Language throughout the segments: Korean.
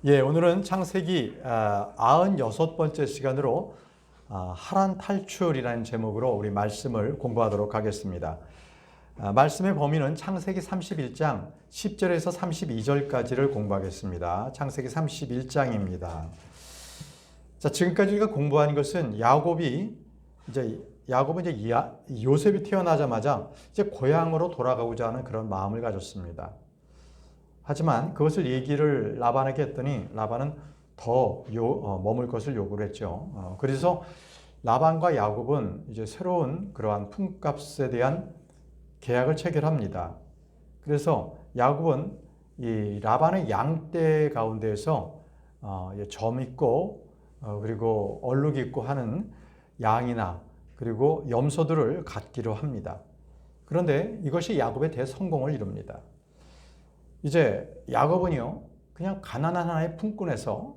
예, 오늘은 창세기 96번째 시간으로 하란 탈출이라는 제목으로 우리 말씀을 공부하도록 하겠습니다. 말씀의 범위는 창세기 31장 10절에서 32절까지를 공부하겠습니다. 창세기 31장입니다. 자, 지금까지 우리가 공부한 것은 야곱은 요셉이 태어나자마자 이제 고향으로 돌아가고자 하는 그런 마음을 가졌습니다. 하지만 그것을 얘기를 라반에게 했더니 라반은 더 머물 것을 요구를 했죠. 그래서 라반과 야곱은 이제 새로운 그러한 품값에 대한 계약을 체결합니다. 그래서 야곱은 이 라반의 양떼 가운데에서 점 있고 그리고 얼룩 있고 하는 양이나 그리고 염소들을 갖기로 합니다. 그런데 이것이 야곱의 대성공을 이룹니다. 이제 야곱은요, 그냥 가난한 하나의 품꾼에서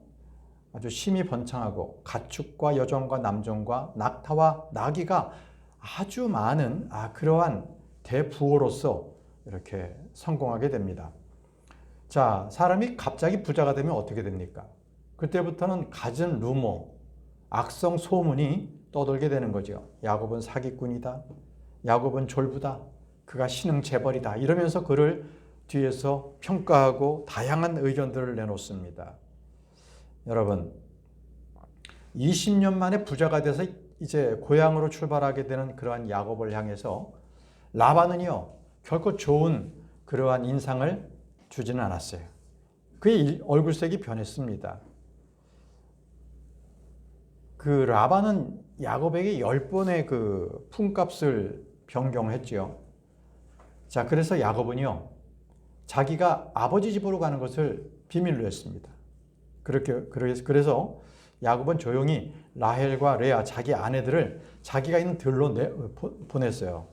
아주 심히 번창하고 가축과 여종과 남종과 낙타와 나귀가 아주 많은 그러한 대부호로서 이렇게 성공하게 됩니다. 자, 사람이 갑자기 부자가 되면 어떻게 됩니까? 그때부터는 갖은 루머, 악성 소문이 떠돌게 되는 거죠. 야곱은 사기꾼이다. 야곱은 졸부다. 그가 신흥재벌이다. 이러면서 그를 뒤에서 평가하고 다양한 의견들을 내놓습니다. 여러분, 20년 만에 부자가 돼서 이제 고향으로 출발하게 되는 그러한 야곱을 향해서 라반은요, 결코 좋은 그러한 인상을 주지는 않았어요. 그의 얼굴색이 변했습니다. 그 라반은 야곱에게 10번의 그 품값을 변경했죠. 자, 그래서 야곱은요, 자기가 아버지 집으로 가는 것을 비밀로 했습니다. 그래서 야곱은 조용히 라헬과 레아 자기 아내들을 자기가 있는 들로 보냈어요.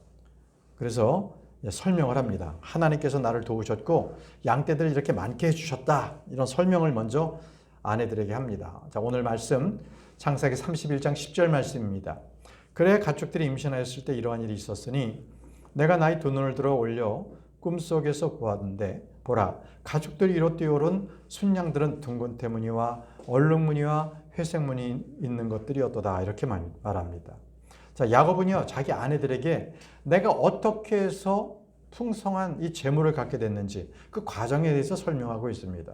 그래서 설명을 합니다. 하나님께서 나를 도우셨고 양떼들을 이렇게 많게 해주셨다. 이런 설명을 먼저 아내들에게 합니다. 자, 오늘 말씀 창세기 31장 10절 말씀입니다. 그래 가축들이 임신하였을 때 이러한 일이 있었으니 내가 나의 두 눈을 들어 올려 꿈속에서 보았는데 보라, 가축들이 이로 뛰어오른 순양들은 둥근 태무늬와 얼룩무늬와 회색무늬 있는 것들이었도다. 이렇게 말합니다. 자, 야곱은요, 자기 아내들에게 내가 어떻게 해서 풍성한 이 재물을 갖게 됐는지 그 과정에 대해서 설명하고 있습니다.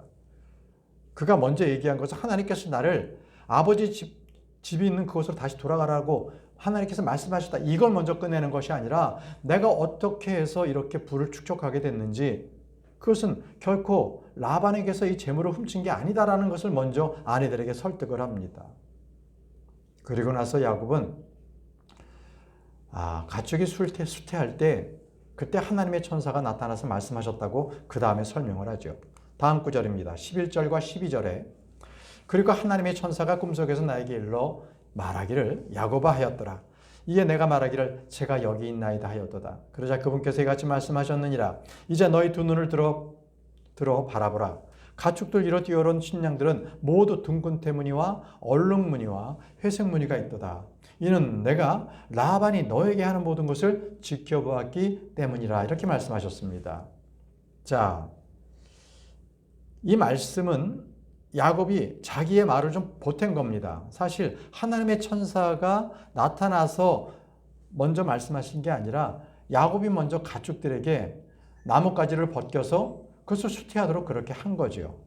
그가 먼저 얘기한 것은 하나님께서 나를 아버지 집이 있는 그곳으로 다시 돌아가라고 하나님께서 말씀하셨다. 이걸 먼저 꺼내는 것이 아니라 내가 어떻게 해서 이렇게 부를 축적하게 됐는지, 그것은 결코 라반에게서 이 재물을 훔친 게 아니다라는 것을 먼저 아내들에게 설득을 합니다. 그리고 나서 야곱은 가축이 수태할 때 그때 하나님의 천사가 나타나서 말씀하셨다고 그 다음에 설명을 하죠. 다음 구절입니다. 11절과 12절에 그리고 하나님의 천사가 꿈속에서 나에게 일러 말하기를 야곱아 하였더라. 이에 내가 말하기를 제가 여기 있나이다 하였도다. 그러자 그분께서 이같이 말씀하셨느니라. 이제 너희 두 눈을 들어 바라보라. 가축들 이로 뛰어오른 신양들은 모두 둥근 태무늬와 얼룩무늬와 회색무늬가 있도다. 이는 내가 라반이 너에게 하는 모든 것을 지켜보았기 때문이라. 이렇게 말씀하셨습니다. 자, 이 말씀은 야곱이 자기의 말을 좀 보탠 겁니다. 사실 하나님의 천사가 나타나서 먼저 말씀하신 게 아니라 야곱이 먼저 가축들에게 나뭇가지를 벗겨서 그것을 수태하도록 그렇게 한 거죠.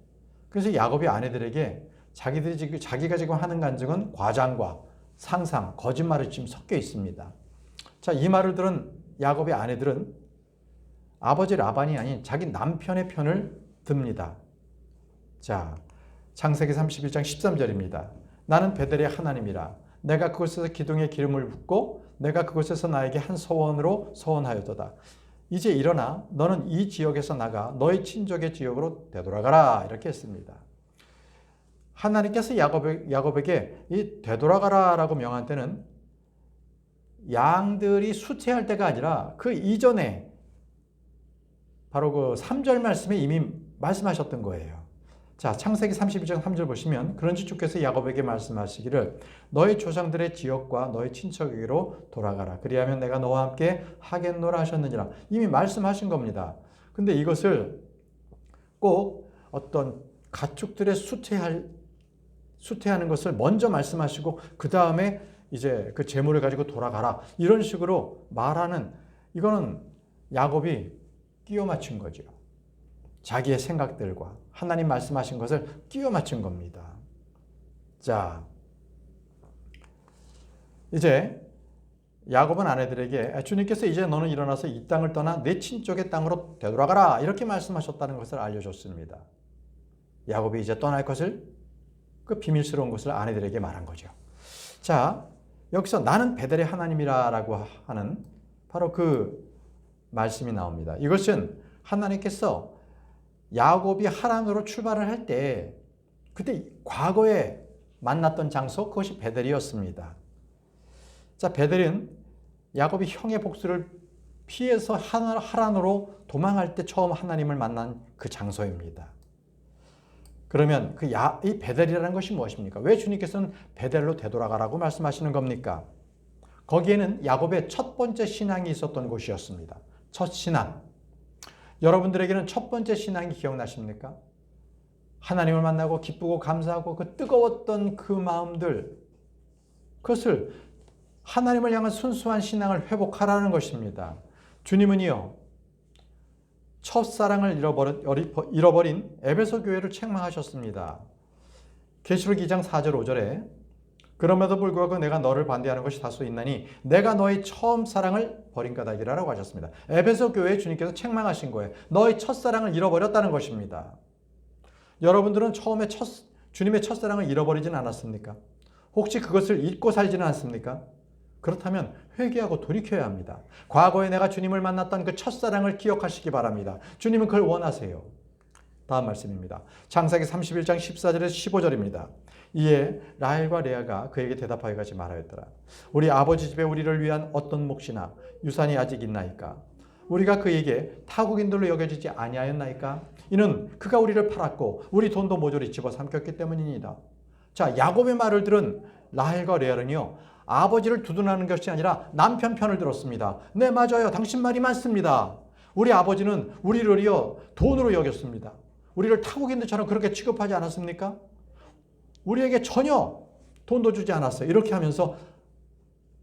그래서 야곱이 아내들에게 자기가 지금 하는 간증은 과장과 상상, 거짓말이 지금 섞여 있습니다. 자, 이 말을 들은 야곱의 아내들은 아버지 라반이 아닌 자기 남편의 편을 듭니다. 자, 창세기 31장 13절입니다. 나는 베델의 하나님이라. 내가 그곳에서 기둥에 기름을 붓고 내가 그곳에서 나에게 한 소원으로 소원하였도다. 이제 일어나 너는 이 지역에서 나가 너의 친족의 지역으로 되돌아가라. 이렇게 했습니다. 하나님께서 야곱에게 이 되돌아가라 라고 명한 때는 양들이 수태할 때가 아니라 그 이전에 바로 그 3절 말씀에 이미 말씀하셨던 거예요. 자, 창세기 31장 3절 보시면 그런즉 주께서 야곱에게 말씀하시기를 너희 조상들의 지역과 너희 친척에게로 돌아가라. 그리하면 내가 너와 함께 하겠노라 하셨느니라. 이미 말씀하신 겁니다. 근데 이것을 꼭 어떤 가축들의 수태하는 것을 먼저 말씀하시고 그 다음에 이제 그 재물을 가지고 돌아가라. 이런 식으로 말하는, 이거는 야곱이 끼워 맞춘 거죠. 자기의 생각들과 하나님 말씀하신 것을 끼워 맞춘 겁니다. 자, 이제 야곱은 아내들에게 주님께서 이제 너는 일어나서 이 땅을 떠나 내 친족의 땅으로 되돌아가라. 이렇게 말씀하셨다는 것을 알려줬습니다. 야곱이 이제 떠날 것을, 그 비밀스러운 것을 아내들에게 말한 거죠. 자, 여기서 나는 베델의 하나님이라고 하는 바로 그 말씀이 나옵니다. 이것은 하나님께서 야곱이 하란으로 출발을 할 때 그때 과거에 만났던 장소, 그것이 베델이었습니다. 자, 베델은 야곱이 형의 복수를 피해서 하란으로 도망할 때 처음 하나님을 만난 그 장소입니다. 그러면 이 베델이라는 것이 무엇입니까? 왜 주님께서는 베델로 되돌아가라고 말씀하시는 겁니까? 거기에는 야곱의 첫 번째 신앙이 있었던 곳이었습니다. 첫 신앙. 여러분들에게는 첫 번째 신앙이 기억나십니까? 하나님을 만나고 기쁘고 감사하고 그 뜨거웠던 그 마음들, 그것을 하나님을 향한 순수한 신앙을 회복하라는 것입니다. 주님은요, 첫사랑을 잃어버린 에베소 교회를 책망하셨습니다. 계시록 2장 4절 5절에 그럼에도 불구하고 내가 너를 반대하는 것이 다소 있나니 내가 너의 처음 사랑을 버린 까닭이라고 하셨습니다. 에베소 교회에 주님께서 책망하신 거예요. 너의 첫사랑을 잃어버렸다는 것입니다. 여러분들은 처음에 주님의 첫사랑을 잃어버리진 않았습니까? 혹시 그것을 잊고 살지는 않습니까? 그렇다면 회개하고 돌이켜야 합니다. 과거에 내가 주님을 만났던 그 첫사랑을 기억하시기 바랍니다. 주님은 그걸 원하세요. 다음 말씀입니다. 창세기 31장 14절에서 15절입니다. 이에 라헬과 레아가 그에게 대답하여 가지 말하였더라. 우리 아버지 집에 우리를 위한 어떤 몫이나 유산이 아직 있나이까? 우리가 그에게 타국인들로 여겨지지 아니하였나이까? 이는 그가 우리를 팔았고 우리 돈도 모조리 집어삼켰기 때문이니이다. 자, 야곱의 말을 들은 라헬과 레아는요, 아버지를 두둔하는 것이 아니라 남편 편을 들었습니다. 네, 맞아요. 당신 말이 맞습니다. 우리 아버지는 우리를요 돈으로 여겼습니다. 우리를 타국인들처럼 그렇게 취급하지 않았습니까? 우리에게 전혀 돈도 주지 않았어요. 이렇게 하면서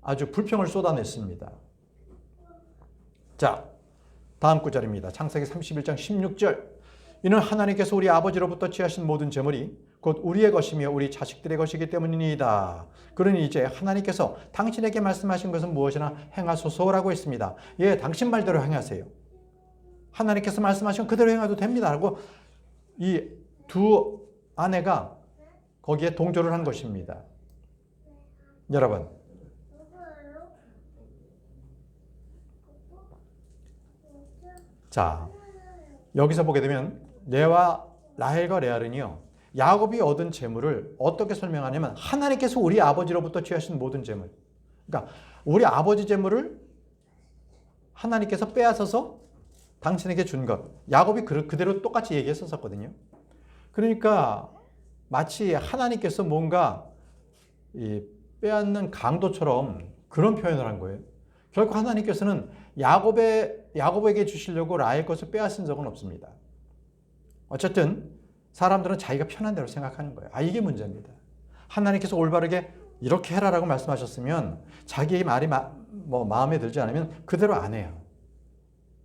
아주 불평을 쏟아냈습니다. 자, 다음 구절입니다. 창세기 31장 16절. 이는 하나님께서 우리 아버지로부터 취하신 모든 재물이 곧 우리의 것이며 우리 자식들의 것이기 때문이니이다. 그러니 이제 하나님께서 당신에게 말씀하신 것은 무엇이나 행하소서라고 했습니다. 예, 당신 말대로 행하세요. 하나님께서 말씀하신 그대로 행해도 됩니다. 라고 이 두 아내가 거기에 동조를 한 것입니다. 여러분, 자, 여기서 보게 되면 라헬과 레아는요, 야곱이 얻은 재물을 어떻게 설명하냐면 하나님께서 우리 아버지로부터 취하신 모든 재물, 그러니까 우리 아버지 재물을 하나님께서 빼앗아서 당신에게 준 것, 야곱이 그대로 똑같이 얘기했었거든요. 그러니까 마치 하나님께서 뭔가 빼앗는 강도처럼 그런 표현을 한 거예요. 결국 하나님께서는 야곱에게 주시려고 라헬 것을 빼앗은 적은 없습니다. 어쨌든 사람들은 자기가 편한 대로 생각하는 거예요. 이게 문제입니다. 하나님께서 올바르게 이렇게 해라라고 말씀하셨으면 자기의 말이 마음에 들지 않으면 그대로 안 해요.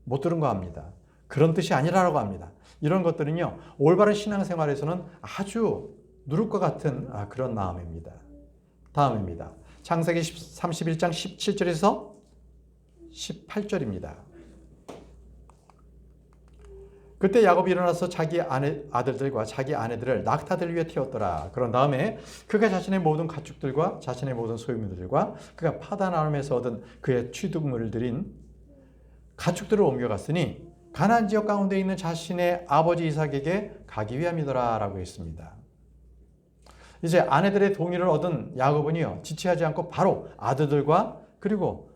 못 들은 거 합니다. 그런 뜻이 아니라고 합니다. 이런 것들은요, 올바른 신앙생활에서는 아주 누를 것 같은 그런 마음입니다. 다음입니다. 창세기 31장 17절에서 18절입니다. 그때 야곱이 일어나서 자기 아들들과 자기 아내들을 낙타들 위에 태웠더라. 그런 다음에 그가 자신의 모든 가축들과 자신의 모든 소유물들과 그가 파단 아람에서 얻은 그의 취득물을 들인 가축들을 옮겨갔으니 가나안 지역 가운데 있는 자신의 아버지 이삭에게 가기 위함이더라 라고 했습니다. 이제 아내들의 동의를 얻은 야곱은요, 지체하지 않고 바로 아들들과 그리고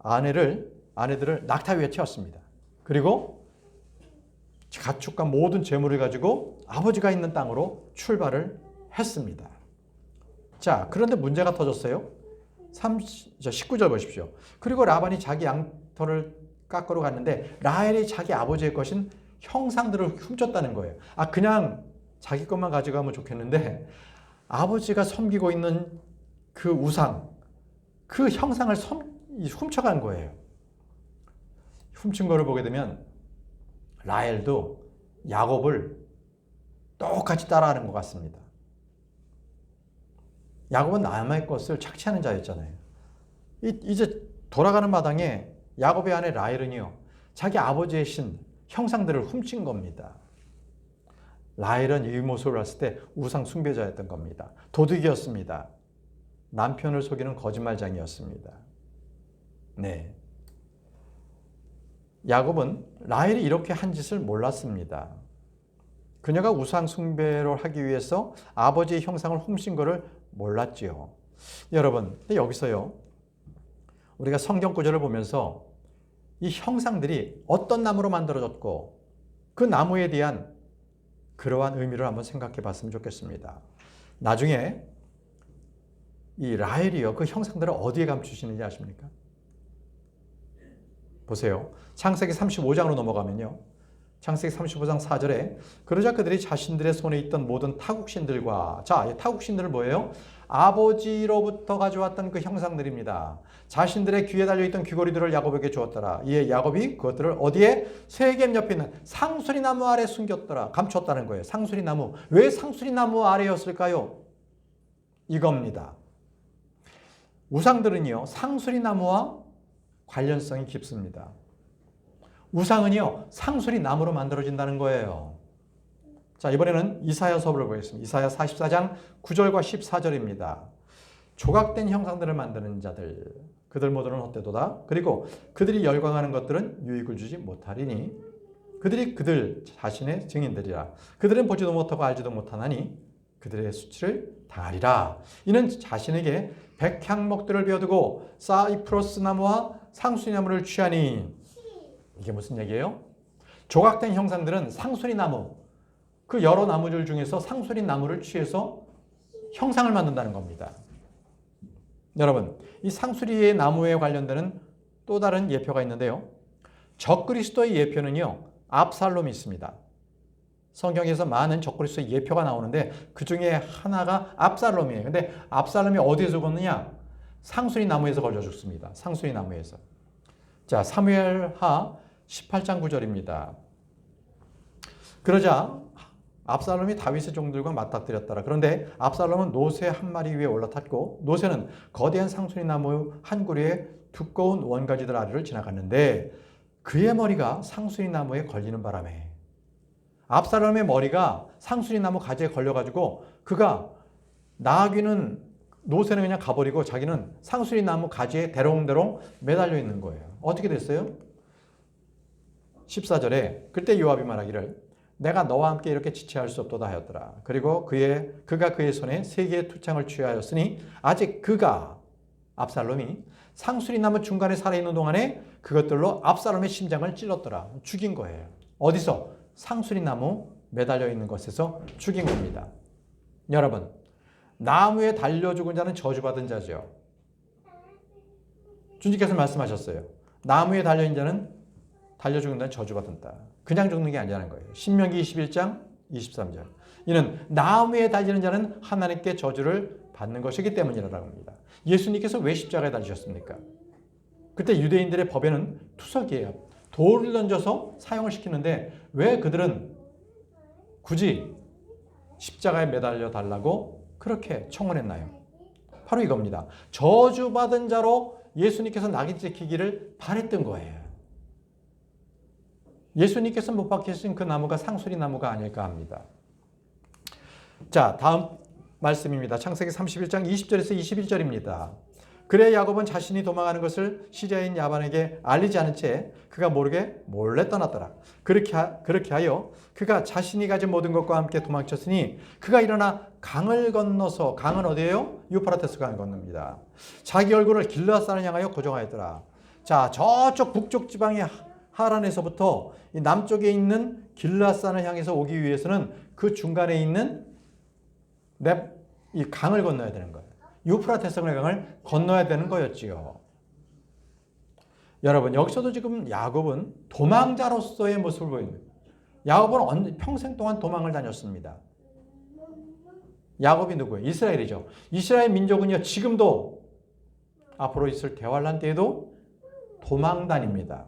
아내들을 낙타 위에 태웠습니다. 그리고 가축과 모든 재물을 가지고 아버지가 있는 땅으로 출발을 했습니다. 자, 그런데 문제가 터졌어요. 19절 보십시오. 그리고 라반이 자기 양털을 깎으러 갔는데 라헬이 자기 아버지의 것인 형상들을 훔쳤다는 거예요. 그냥 자기 것만 가져가면 좋겠는데 아버지가 섬기고 있는 그 우상, 그 형상을 훔쳐간 거예요. 훔친 거를 보게 되면 라헬도 야곱을 똑같이 따라하는 것 같습니다. 야곱은 남의 것을 착취하는 자였잖아요. 이제 돌아가는 마당에 야곱의 아내 라헬은요, 자기 아버지의 신, 형상들을 훔친 겁니다. 라헬은 이 모습을 봤을 때 우상 숭배자였던 겁니다. 도둑이었습니다. 남편을 속이는 거짓말장이었습니다. 네. 야곱은 라헬이 이렇게 한 짓을 몰랐습니다. 그녀가 우상 숭배를 하기 위해서 아버지의 형상을 훔친 것을 몰랐지요. 여러분, 근데 여기서요, 우리가 성경 구절을 보면서 이 형상들이 어떤 나무로 만들어졌고 그 나무에 대한 그러한 의미를 한번 생각해 봤으면 좋겠습니다. 나중에 이 라헬이요, 그 형상들을 어디에 감추시는지 아십니까? 보세요. 창세기 35장으로 넘어가면요, 창세기 35장 4절에 그러자 그들이 자신들의 손에 있던 모든 타국신들과, 자, 이 타국신들은 뭐예요? 아버지로부터 가져왔던 그 형상들입니다. 자신들의 귀에 달려있던 귀걸이들을 야곱에게 주었더라. 이에 야곱이 그것들을 어디에? 세겜 옆에 있는 상수리 나무 아래 숨겼더라. 감췄다는 거예요. 상수리 나무. 왜 상수리 나무 아래였을까요? 이겁니다. 우상들은요, 상수리 나무와 관련성이 깊습니다. 우상은요, 상수리 나무로 만들어진다는 거예요. 자, 이번에는 이사야서를 보겠습니다. 이사야 44장 9절과 14절입니다. 조각된 형상들을 만드는 자들, 그들 모두는 헛되도다. 그리고 그들이 열광하는 것들은 유익을 주지 못하리니 그들이 그들 자신의 증인들이라. 그들은 보지도 못하고 알지도 못하나니 그들의 수치를 당하리라. 이는 자신에게 백향목들을 베어두고 사이프러스 나무와 상수리 나무를 취하니. 이게 무슨 얘기예요? 조각된 형상들은 상수리 나무, 그 여러 나무들 중에서 상수리 나무를 취해서 형상을 만든다는 겁니다. 여러분, 이 상수리의 나무에 관련되는 또 다른 예표가 있는데요. 적그리스도의 예표는요, 압살롬이 있습니다. 성경에서 많은 적그리스도의 예표가 나오는데 그 중에 하나가 압살롬이에요. 근데 압살롬이 어디에 죽었느냐? 상수리 나무에서 걸려 죽습니다. 상수리 나무에서. 자, 사무엘하 18장 9절입니다. 그러자 압살롬이 다윗의 종들과 맞닥뜨렸더라. 그런데 압살롬은 노새 한 마리 위에 올라탔고 노새는 거대한 상수리 나무 한 그루의 두꺼운 원가지들 아래를 지나갔는데 그의 머리가 상수리 나무에 걸리는 바람에 압살롬의 머리가 상수리 나무 가지에 걸려가지고 그가 나귀는 노새는 그냥 가버리고 자기는 상수리 나무 가지에 대롱대롱 매달려 있는 거예요. 어떻게 됐어요? 14절에 그때 요압이 말하기를 내가 너와 함께 이렇게 지체할 수 없도다 하였더라. 그리고 그가 그의 손에 세 개의 투창을 취하였으니 아직 그가 압살롬이 상수리 나무 중간에 살아있는 동안에 그것들로 압살롬의 심장을 찔렀더라. 죽인 거예요. 어디서? 상수리 나무 매달려 있는 것에서 죽인 겁니다. 여러분, 나무에 달려 죽은 자는 저주받은 자죠. 주님께서 말씀하셨어요. 나무에 달려 있는 자는 달려 죽는 자는 저주받는다. 그냥 죽는 게 아니라는 거예요. 신명기 21장 23절. 이는 나무에 달리는 자는 하나님께 저주를 받는 것이기 때문이라고 합니다. 예수님께서 왜 십자가에 달리셨습니까? 그때 유대인들의 법에는 투석이에요. 돌을 던져서 사형을 시키는데 왜 그들은 굳이 십자가에 매달려 달라고 그렇게 청원했나요? 바로 이겁니다. 저주받은 자로 예수님께서 낙인 찍히기를 바랬던 거예요. 예수님께서 못 박히신 그 나무가 상수리 나무가 아닐까 합니다. 자, 다음 말씀입니다. 창세기 31장 20절에서 21절입니다. 그래 야곱은 자신이 도망하는 것을 시리아인 야반에게 알리지 않은 채 그가 모르게 몰래 떠났더라. 그렇게 하여 그가 자신이 가진 모든 것과 함께 도망쳤으니 그가 일어나 강을 건너서, 강은 어디예요? 유프라테스 강을 건넙니다. 자기 얼굴을 길르앗산을 향하여 고정하였더라. 자, 저쪽 북쪽 지방의 하란에서부터 이 남쪽에 있는 길르앗산을 향해서 오기 위해서는 그 중간에 있는 이 강을 건너야 되는 거예요. 유프라테스의 강을 건너야 되는 거였지요. 여러분, 여기서도 지금 야곱은 도망자로서의 모습을 보입니다. 야곱은 평생 동안 도망을 다녔습니다. 야곱이 누구예요? 이스라엘이죠. 이스라엘 민족은요, 지금도 앞으로 있을 대환란 때에도 도망다닙니다.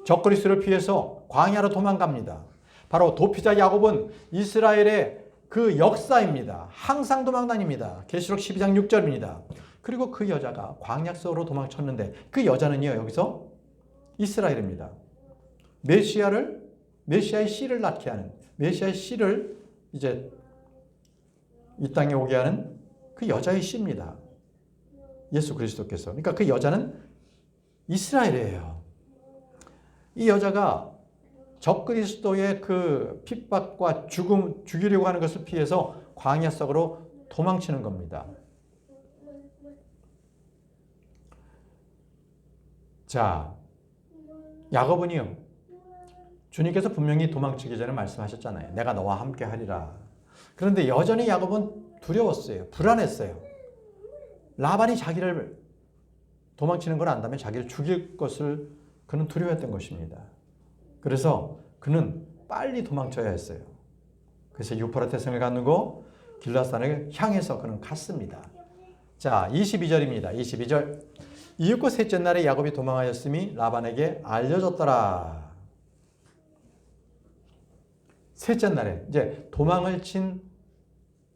적그리스도를 피해서 광야로 도망갑니다. 바로 도피자 야곱은 이스라엘의 그 역사입니다. 항상 도망다닙니다. 계시록 12장 6절입니다. 그리고 그 여자가 광야 속으로 도망쳤는데 그 여자는요, 여기서 이스라엘입니다. 메시아의 씨를 낳게 하는, 메시아의 씨를 이제 이 땅에 오게 하는 그 여자의 씨입니다. 예수 그리스도께서. 그러니까 그 여자는 이스라엘이에요. 이 여자가 적그리스도의 그 핍박과 죽이려고 하는 것을 피해서 광야 속으로 도망치는 겁니다. 자, 야곱은요, 주님께서 분명히 도망치기 전에 말씀하셨잖아요. 내가 너와 함께 하리라. 그런데 여전히 야곱은 두려웠어요. 불안했어요. 라반이 자기를 도망치는 걸 안다면 자기를 죽일 것을 그는 두려워했던 것입니다. 그래서 그는 빨리 도망쳐야 했어요. 그래서 유프라테 성을 가누고 길라산을 향해서 그는 갔습니다. 자, 22절입니다. 22절. 이윽고 셋째 날에 야곱이 도망하였음이 라반에게 알려졌더라. 셋째 날에, 이제 도망을 친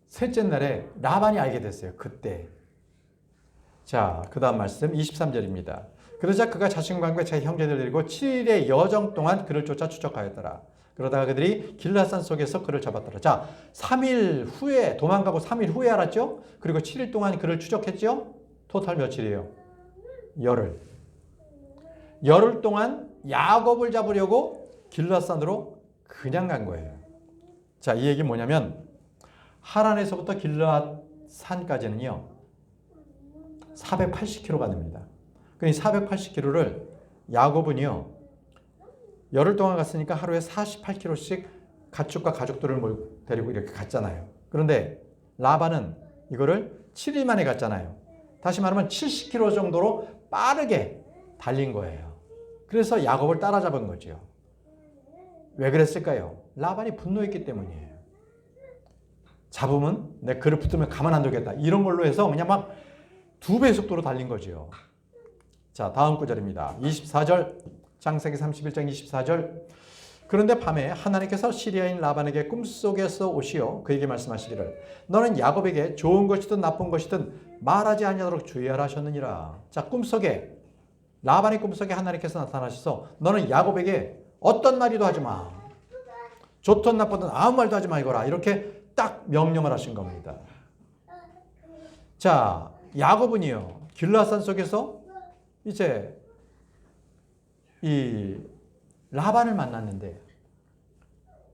셋째 날에 라반이 알게 됐어요. 그때. 자, 그 다음 말씀 23절입니다. 그러자 그가 자신과 함께 자기 형제들을 데리고 7일의 여정 동안 그를 쫓아 추적하였더라. 그러다가 그들이 길라산 속에서 그를 잡았더라. 자, 3일 후에 도망가고 3일 후에 알았죠? 그리고 7일 동안 그를 추적했죠? 토탈 며칠이에요? 열흘. 열흘 동안 야곱을 잡으려고 길라산으로 그냥 간 거예요. 자, 이 얘기 뭐냐면 하란에서부터 길라산까지는요 480km가 됩니다. 그 480km를 야곱은요 열흘 동안 갔으니까 하루에 48km씩 가축과 가족들을 데리고 이렇게 갔잖아요. 그런데 라반은 이거를 7일 만에 갔잖아요. 다시 말하면 70km 정도로 빠르게 달린 거예요. 그래서 야곱을 따라잡은 거죠. 왜 그랬을까요? 라반이 분노했기 때문이에요. 잡으면 내 그를 붙들면 가만 안 두겠다. 이런 걸로 해서 그냥 막 2배 속도로 달린 거죠. 자, 다음 구절입니다. 24절, 창세기 31장 24절. 그런데 밤에 하나님께서 시리아인 라반에게 꿈속에서 오시어 그에게 말씀하시기를 너는 야곱에게 좋은 것이든 나쁜 것이든 말하지 아니하도록 주의하라 하셨느니라. 자, 꿈속에 라반의 꿈속에 하나님께서 나타나셔서 너는 야곱에게 어떤 말이도 하지 마. 좋든 나쁘든 아무 말도 하지 말거라. 이렇게 딱 명령을 하신 겁니다. 자, 야곱은요 길라산 속에서 이제 이 라반을 만났는데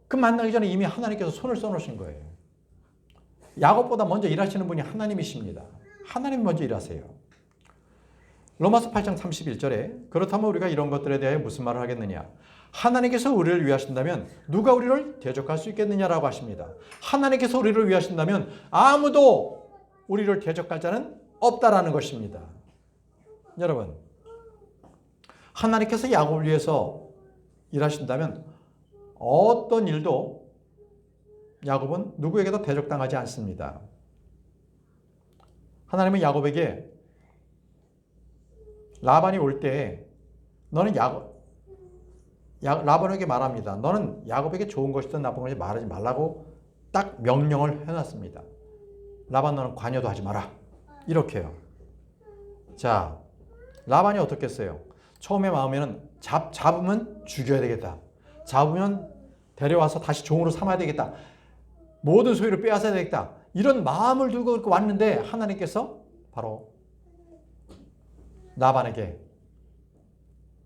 그 만나기 전에 이미 하나님께서 손을 써놓으신 거예요. 야곱보다 먼저 일하시는 분이 하나님이십니다. 하나님 먼저 일하세요. 로마서 8장 31절에 그렇다면 우리가 이런 것들에 대하여 무슨 말을 하겠느냐. 하나님께서 우리를 위하신다면 누가 우리를 대적할 수 있겠느냐라고 하십니다. 하나님께서 우리를 위하신다면 아무도 우리를 대적할 자는 없다라는 것입니다. 여러분, 하나님께서 야곱을 위해서 일하신다면 어떤 일도 야곱은 누구에게도 대적당하지 않습니다. 하나님은 야곱에게 라반이 올 때 너는 라반에게 말합니다. 너는 야곱에게 좋은 것이든 나쁜 것이든 말하지 말라고 딱 명령을 해놨습니다. 라반 너는 관여도 하지 마라. 이렇게요. 자, 라반이 어떻겠어요? 처음에 마음에는 잡으면 죽여야 되겠다. 잡으면 데려와서 다시 종으로 삼아야 되겠다. 모든 소유를 빼앗아야 되겠다. 이런 마음을 두고 왔는데 하나님께서 바로 라반에게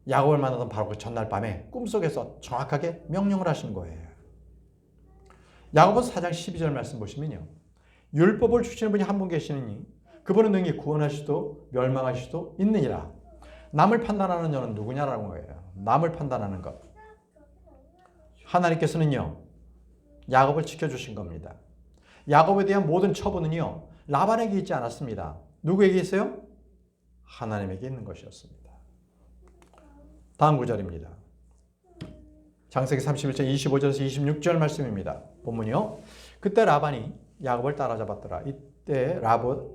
야곱을 만나던 바로 그 전날 밤에 꿈속에서 정확하게 명령을 하신 거예요. 야고보 4장 12절 말씀 보시면요. 율법을 주시는 분이 한 분 계시느니 그분은 능히 구원하실 수도 멸망하실 수도 있느니라. 남을 판단하는 자는 누구냐라는 거예요. 남을 판단하는 것. 하나님께서는요. 야곱을 지켜주신 겁니다. 야곱에 대한 모든 처분은요. 라반에게 있지 않았습니다. 누구에게 있어요? 하나님에게 있는 것이었습니다. 다음 구절입니다. 창세기 31장 25절에서 26절 말씀입니다. 본문이요. 그때 라반이 야곱을 따라잡았더라. 이때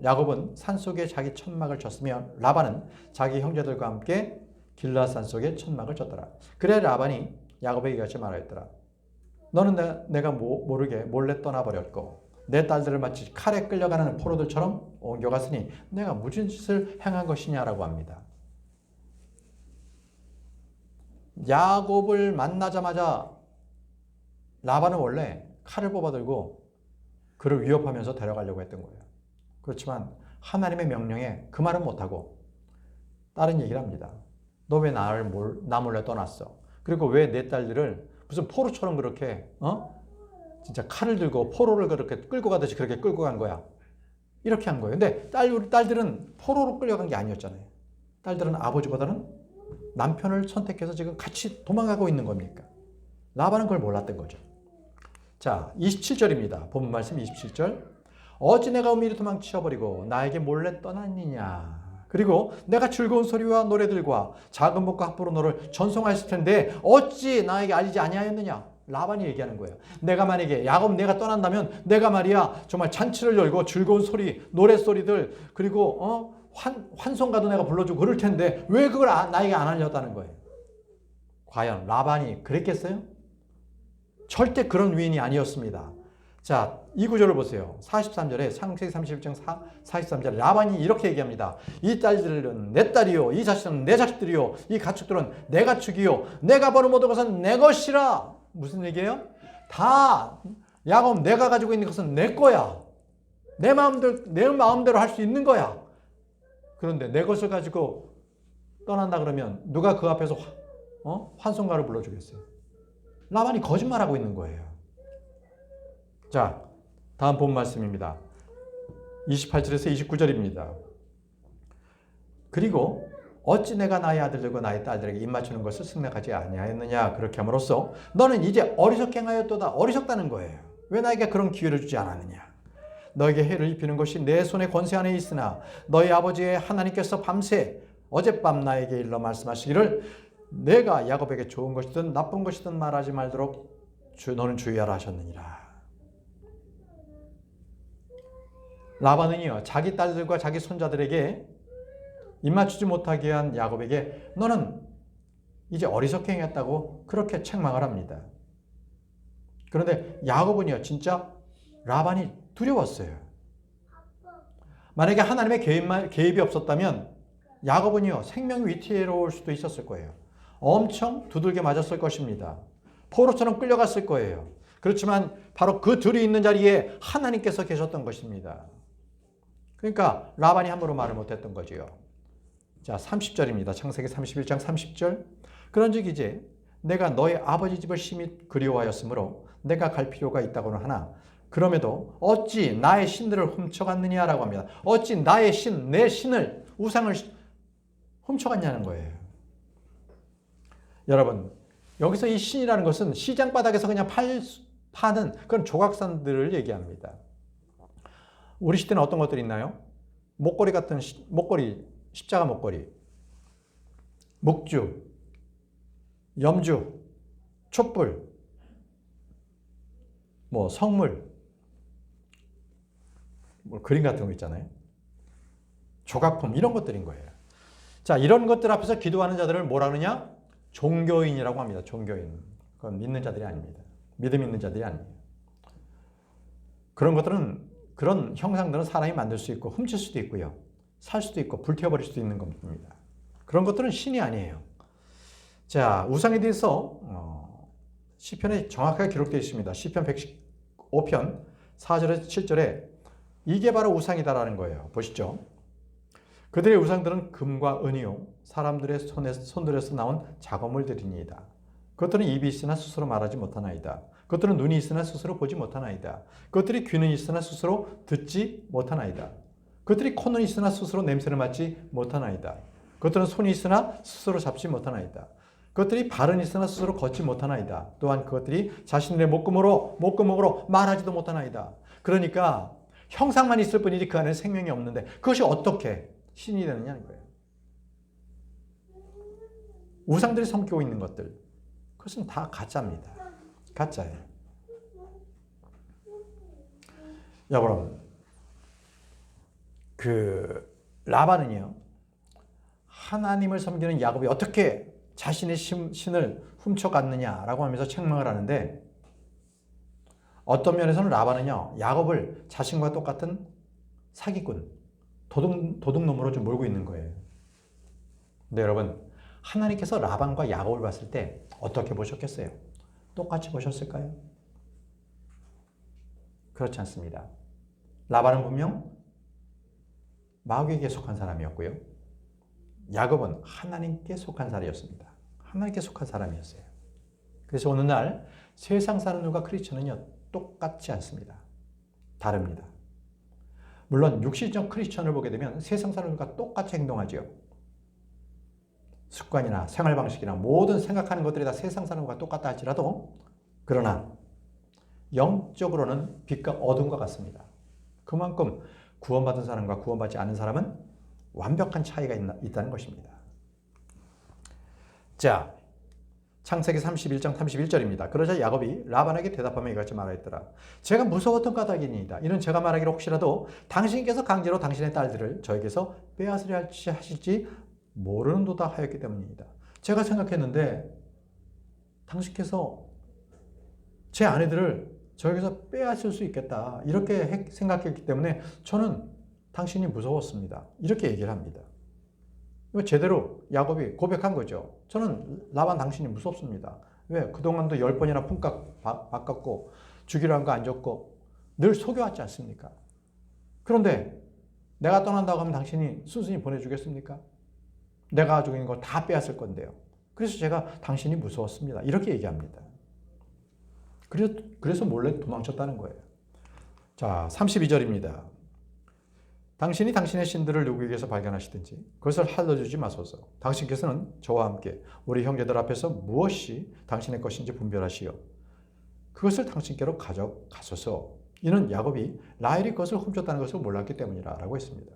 야곱은 산속에 자기 천막을 쳤으며 라반은 자기 형제들과 함께 길르앗 산속에 천막을 쳤더라. 그래 라반이 야곱에게 이같이 말하였더라. 너는 내가 모르게 몰래 떠나버렸고 내 딸들을 마치 칼에 끌려가는 포로들처럼 옮겨갔으니 내가 무슨 짓을 행한 것이냐라고 합니다. 야곱을 만나자마자 라반은 원래 칼을 뽑아들고 그를 위협하면서 데려가려고 했던 거예요. 그렇지만 하나님의 명령에 그 말은 못하고 다른 얘기를 합니다. 너 왜 나 몰래 떠났어? 그리고 왜 내 딸들을 무슨 포로처럼 그렇게 진짜 칼을 들고 포로를 그렇게 끌고 가듯이 그렇게 끌고 간 거야. 이렇게 한 거예요. 근데 딸들은 포로로 끌려간 게 아니었잖아요. 딸들은 아버지보다는 남편을 선택해서 지금 같이 도망가고 있는 겁니까? 라반은 그걸 몰랐던 거죠. 자, 27절입니다. 본문 말씀 27절. 어찌 내가 은밀히 도망치어버리고 나에게 몰래 떠났느냐. 그리고 내가 즐거운 소리와 노래들과 작은 목과 합부로 너를 전송하였을 텐데 어찌 나에게 알리지 아니하였느냐. 라반이 얘기하는 거예요. 내가 만약에 야곱 내가 떠난다면 내가 말이야 정말 잔치를 열고 즐거운 소리, 노랫소리들 그리고 환송가도 내가 불러주고 그럴 텐데 왜 그걸 나에게 안 알렸다는 거예요. 과연 라반이 그랬겠어요? 절대 그런 위인이 아니었습니다. 자, 이 구절을 보세요. 43절에 창세기 31장 43절에 라반이 이렇게 얘기합니다. 이 딸들은 내 딸이요, 이 자식은 내 자식들이요, 이 가축들은 내 가축이요, 내가 버는 모든 것은 내 것이라. 무슨 얘기예요? 다 야곱 내가 가지고 있는 것은 내 거야. 내 마음대로 할 수 있는 거야. 그런데 내 것을 가지고 떠난다 그러면 누가 그 앞에서 환송가를 불러주겠어요? 라반이 거짓말하고 있는 거예요. 자, 다음 본 말씀입니다. 28절에서 29절입니다. 그리고 어찌 내가 나의 아들들과 나의 딸들에게 입맞추는 것을 승낙하지 아니하였느냐. 그렇게 함으로써 너는 이제 어리석게 행하였도다. 어리석다는 거예요. 왜 나에게 그런 기회를 주지 않았느냐. 너에게 해를 입히는 것이 내 손의 권세 안에 있으나 너희 아버지의 하나님께서 밤새 어젯밤 나에게 일러 말씀하시기를 내가 야곱에게 좋은 것이든 나쁜 것이든 말하지 말도록 너는 주의하라 하셨느니라. 라반은요 자기 딸들과 자기 손자들에게 입맞추지 못하게 한 야곱에게 너는 이제 어리석게 행했다고 그렇게 책망을 합니다. 그런데 야곱은요 진짜 라반이 두려웠어요. 만약에 하나님의 개입이 없었다면 야곱은요 생명이 위태로울 수도 있었을 거예요. 엄청 두들겨 맞았을 것입니다. 포로처럼 끌려갔을 거예요. 그렇지만 바로 그 둘이 있는 자리에 하나님께서 계셨던 것입니다. 그러니까 라반이 함부로 말을 못했던 거지요. 자, 30절입니다. 창세기 31장 30절. 그런즉 이제 내가 너의 아버지 집을 심히 그리워하였으므로 내가 갈 필요가 있다고는 하나 그럼에도 어찌 나의 신들을 훔쳐갔느냐라고 합니다. 어찌 나의 신, 내 신을 우상을 훔쳐갔냐는 거예요. 여러분 여기서 이 신이라는 것은 시장 바닥에서 그냥 파는 그런 조각상들을 얘기합니다. 우리 시대는 어떤 것들이 있나요? 목걸이 같은 목걸이, 십자가 목걸이, 묵주, 염주, 촛불, 성물, 그림 같은 거 있잖아요. 조각품 이런 것들인 거예요. 자, 이런 것들 앞에서 기도하는 자들을 뭐라 그러냐? 종교인이라고 합니다. 종교인. 그건 믿는 자들이 아닙니다. 믿음 있는 자들이 아닙니다. 그런 형상들은 사람이 만들 수 있고 훔칠 수도 있고요. 살 수도 있고 불태워버릴 수도 있는 겁니다. 그런 것들은 신이 아니에요. 자, 우상에 대해서 시편에 정확하게 기록되어 있습니다. 시편 115편 4절에서 7절에 이게 바로 우상이다라는 거예요. 보시죠. 그들의 우상들은 금과 은이요 사람들의 손들에서 나온 작업물들이니이다. 그것들은 입이 있으나 스스로 말하지 못하나이다. 그것들은 눈이 있으나 스스로 보지 못하나이다. 그것들이 귀는 있으나 스스로 듣지 못하나이다. 그것들이 코는 있으나 스스로 냄새를 맡지 못하나이다. 그것들은 손이 있으나 스스로 잡지 못하나이다. 그것들이 발은 있으나 스스로 걷지 못하나이다. 또한 그것들이 자신들의 목구멍으로 말하지도 못하나이다. 그러니까 형상만 있을 뿐이지 그 안에 생명이 없는데 그것이 어떻게 신이 되느냐는 거예요. 우상들이 섬기고 있는 것들 그것은 다 가짜입니다. 가짜예요. 여러분, 그 라반은요, 하나님을 섬기는 야곱이 어떻게 자신의 신을 훔쳐갔느냐라고 하면서 책망을 하는데, 어떤 면에서는 라반은요, 야곱을 자신과 똑같은 사기꾼, 도둑놈으로 좀 몰고 있는 거예요. 근데 여러분, 하나님께서 라반과 야곱을 봤을 때 어떻게 보셨겠어요? 똑같이 보셨을까요? 그렇지 않습니다. 라반은 분명 마귀에게 속한 사람이었고요. 야곱은 하나님께 속한 사람이었습니다. 하나님께 속한 사람이었어요. 그래서 어느 날 세상 사람들과 크리스천은요, 똑같지 않습니다. 다릅니다. 물론 육신적 크리스천을 보게 되면 세상 사람들과 똑같이 행동하죠. 습관이나 생활 방식이나 모든 생각하는 것들이 다 세상 사람과 똑같다 할지라도, 그러나 영적으로는 빛과 어둠과 같습니다. 그만큼 구원받은 사람과 구원받지 않은 사람은 완벽한 차이가 있다는 것입니다. 자, 창세기 31장 31절입니다. 그러자 야곱이 라반에게 대답하며 이같이 말하였더라. 제가 무서웠던 까닭이니이다. 이는 제가 말하기를 혹시라도 당신께서 강제로 당신의 딸들을 저에게서 빼앗으려 하실지 모르는도다 하였기 때문입니다. 제가 생각했는데 당신께서 제 아내들을 저에게서 빼앗을 수 있겠다, 이렇게 생각했기 때문에 저는 당신이 무서웠습니다. 이렇게 얘기를 합니다. 제대로 야곱이 고백한 거죠. 저는 라반 당신이 무섭습니다. 왜? 그동안도 10번이나 품값 바꿨고 주기로 한 거 안 줬고 늘 속여왔지 않습니까? 그런데 내가 떠난다고 하면 당신이 순순히 보내주겠습니까? 내가 가지고 있는 거 다 빼앗을 건데요. 그래서 제가 당신이 무서웠습니다. 이렇게 얘기합니다. 그래서 몰래 도망쳤다는 거예요. 자, 32절입니다. 당신이 당신의 신들을 누구에게서 발견하시든지 그것을 알려주지 마소서. 당신께서는 저와 함께 우리 형제들 앞에서 무엇이 당신의 것인지 분별하시어 그것을 당신께로 가져가소서. 이는 야곱이 라헬이 그것을 훔쳤다는 것을 몰랐기 때문이라 라고 했습니다.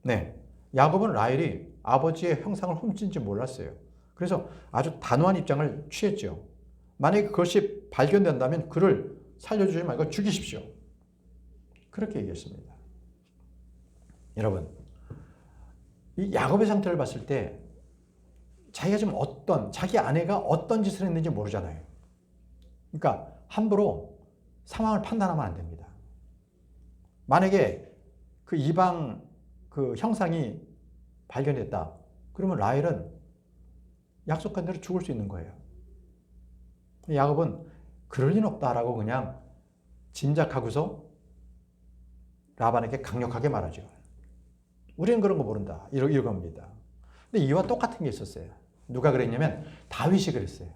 네, 야곱은 라헬이 아버지의 형상을 훔친지 몰랐어요. 그래서 아주 단호한 입장을 취했죠. 만약에 그것이 발견된다면 그를 살려주지 말고 죽이십시오. 그렇게 얘기했습니다. 여러분, 이 야곱의 상태를 봤을 때 자기가 지금 자기 아내가 어떤 짓을 했는지 모르잖아요. 그러니까 함부로 상황을 판단하면 안 됩니다. 만약에 그 이방 그 형상이 발견됐다, 그러면 라헬은 약속한 대로 죽을 수 있는 거예요. 야곱은 그럴 리는 없다라고 그냥 짐작하고서 라반에게 강력하게 말하죠. 우리는 그런 거 모른다, 이겁니다. 근데 이와 똑같은 게 있었어요. 누가 그랬냐면 다윗이 그랬어요.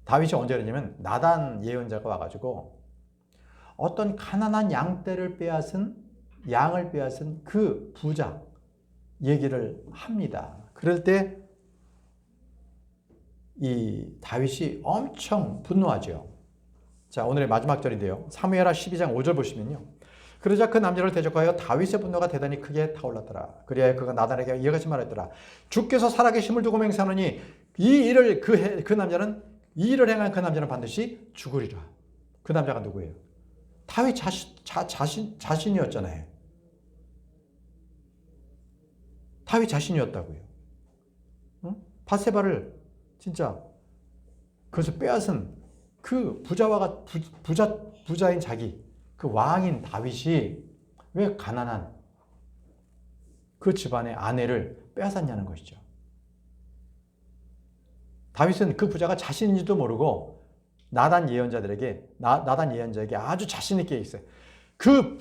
다윗이 언제 그랬냐면 나단 예언자가 와가지고 어떤 가난한 양을 빼앗은 그 부자 얘기를 합니다. 그럴 때 이 다윗이 엄청 분노하죠. 자, 오늘의 마지막 절인데요. 사무엘하 12장 5절 보시면요. 그러자 그 남자를 대적하여 다윗의 분노가 대단히 크게 타올랐더라. 그리하여 그가 나단에게 이같이 말했더라. 주께서 살아계심을 두고 맹세하노니 그 남자는 이 일을 행한 그 남자는 반드시 죽으리라. 그 남자가 누구예요? 다윗 자신이었잖아요. 다윗 자신이었다고요. 응? 밧세바를 진짜 그것을 빼앗은 그 부자인 자기, 그 왕인 다윗이 왜 가난한 그 집안의 아내를 빼앗았냐는 것이죠. 다윗은 그 부자가 자신인지도 모르고 나단 예언자에게 아주 자신 있게 있어요. 그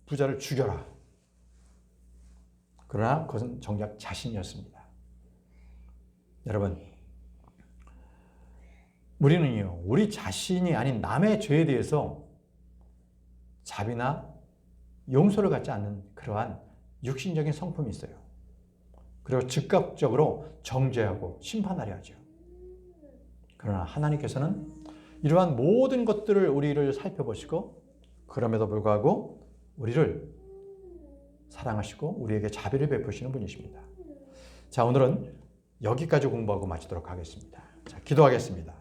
부자를 죽여라. 그러나 그것은 정작 자신이었습니다. 여러분, 우리는요, 우리 자신이 아닌 남의 죄에 대해서 자비나 용서를 갖지 않는 그러한 육신적인 성품이 있어요. 그리고 즉각적으로 정죄하고 심판하려 하죠. 그러나 하나님께서는 이러한 모든 것들을 우리를 살펴보시고 그럼에도 불구하고 우리를 사랑하시고 우리에게 자비를 베푸시는 분이십니다. 자, 오늘은 여기까지 공부하고 마치도록 하겠습니다. 자, 기도하겠습니다.